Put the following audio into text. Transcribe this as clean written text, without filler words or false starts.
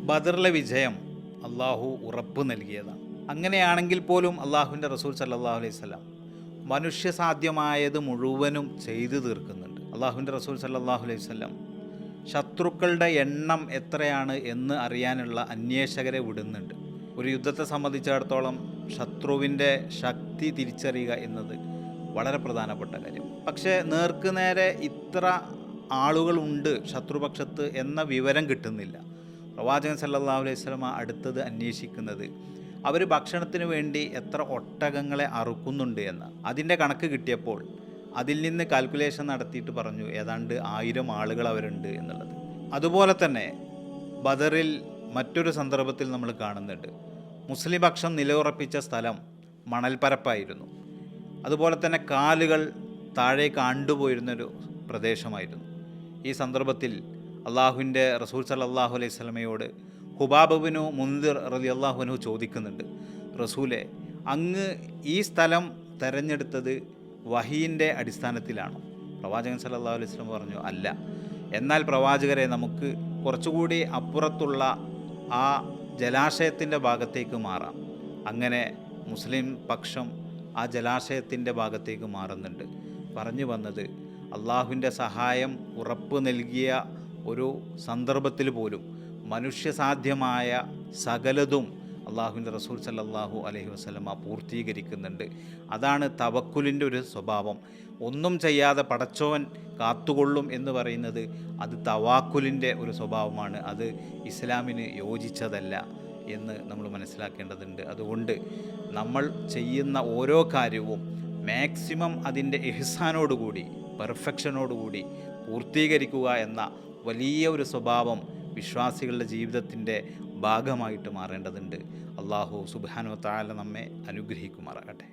ബദറിലെ വിജയം അള്ളാഹു ഉറപ്പ് നൽകിയതാണ്. അങ്ങനെയാണെങ്കിൽ പോലും അള്ളാഹുവിൻ്റെ റസൂൽ സല്ലല്ലാഹു അലൈഹി വസല്ലം മനുഷ്യസാധ്യമായത് മുഴുവനും ചെയ്തു തീർക്കുന്നുണ്ട്. അള്ളാഹുവിൻ്റെ റസൂൽ സല്ലല്ലാഹു അലൈഹി വസല്ലം ശത്രുക്കളുടെ എണ്ണം എത്രയാണ് എന്ന് അറിയാനുള്ള അന്വേഷകരെ വിടുന്നുണ്ട്. ഒരു യുദ്ധത്തെ സംബന്ധിച്ചിടത്തോളം ശത്രുവിൻ്റെ ശക്തി തിരിച്ചറിയുക എന്നത് വളരെ പ്രധാനപ്പെട്ട കാര്യം. പക്ഷേ നേർക്കുനേരെ ഇത്ര ആളുകളുണ്ട് ശത്രുപക്ഷത്ത് എന്ന വിവരം കിട്ടുന്നില്ല. പ്രവാചകൻ സല്ലല്ലാഹു അലൈഹി വസല്ലം അടുത്തത് അന്വേഷിക്കുന്നത് അവർ ഭക്ഷണത്തിന് വേണ്ടി എത്ര ഒട്ടകങ്ങളെ അറുക്കുന്നുണ്ട് എന്ന്. അതിൻ്റെ കണക്ക് കിട്ടിയപ്പോൾ അതിൽ നിന്ന് കാൽക്കുലേഷൻ നടത്തിയിട്ട് പറഞ്ഞു ഏതാണ്ട് 1000 ആളുകൾ അവരുണ്ട് എന്നുള്ളത്. അതുപോലെ തന്നെ ബദറിൽ മറ്റൊരു സന്ദർഭത്തിൽ നമ്മൾ കാണുന്നുണ്ട്, മുസ്ലിം പക്ഷം നിലയുറപ്പിച്ച സ്ഥലം മണൽപ്പരപ്പായിരുന്നു. അതുപോലെ തന്നെ കാലുകൾ താഴേക്ക് ആണ്ടുപോയിരുന്നൊരു പ്രദേശമായിരുന്നു. ഈ സന്ദർഭത്തിൽ അള്ളാഹുവിൻ്റെ റസൂൽ സല്ലല്ലാഹു അലൈഹി വസല്ലമയോട് ഖുബാബ് ബിനു മുൻദിർ റളിയല്ലാഹു അൻഹു ചോദിക്കുന്നുണ്ട്, റസൂലെ, അങ്ങ് ഈ സ്ഥലം തെരഞ്ഞെടുത്തത് വഹീൻ്റെ അടിസ്ഥാനത്തിലാണോ? പ്രവാചകൻ സല്ലല്ലാഹു അലൈഹി വസല്ലം പറഞ്ഞു, അല്ല. എന്നാൽ പ്രവാചകരെ, നമുക്ക് കുറച്ചുകൂടി അപ്പുറത്തുള്ള ആ ജലാശയത്തിൻ്റെ ഭാഗത്തേക്ക് മാറാം. അങ്ങനെ മുസ്ലിം പക്ഷം ആ ജലാശയത്തിൻ്റെ ഭാഗത്തേക്ക് മാറുന്നുണ്ട്. പറഞ്ഞു വന്നത്, അള്ളാഹുവിൻ്റെ സഹായം ഉറപ്പ് നൽകിയ ഒരു സന്ദർഭത്തിൽ പോലും മനുഷ്യസാധ്യമായ സകലതും അള്ളാഹുവിൻ്റെ റസൂൽ സല്ലല്ലാഹു അലൈഹി വസല്ലമ പൂർത്തീകരിക്കുന്നുണ്ട്. അതാണ് തവക്കുലിൻ്റെ ഒരു സ്വഭാവം. ഒന്നും ചെയ്യാതെ പടച്ചോൻ കാത്തുകൊള്ളും എന്ന് പറയുന്നത് അത് തവാക്കുലിൻ്റെ ഒരു സ്വഭാവമാണ്. അത് ഇസ്ലാമിന് യോജിച്ചതല്ല എന്ന് നമ്മൾ മനസ്സിലാക്കേണ്ടതുണ്ട്. അതുകൊണ്ട് നമ്മൾ ചെയ്യുന്ന ഓരോ കാര്യവും മാക്സിമം അതിൻ്റെ ഇഹ്സാനോടുകൂടി, പെർഫെക്ഷനോടുകൂടി പൂർത്തീകരിക്കുക എന്ന വലിയ ഒരു സ്വഭാവം വിശ്വാസികളുടെ ജീവിതത്തിൻ്റെ ഭാഗമായിട്ട് മാറേണ്ടതുണ്ട്. അള്ളാഹു സുബ്ഹാനഹു വ തആല നമ്മെ അനുഗ്രഹിക്കുമാറാകട്ടെ.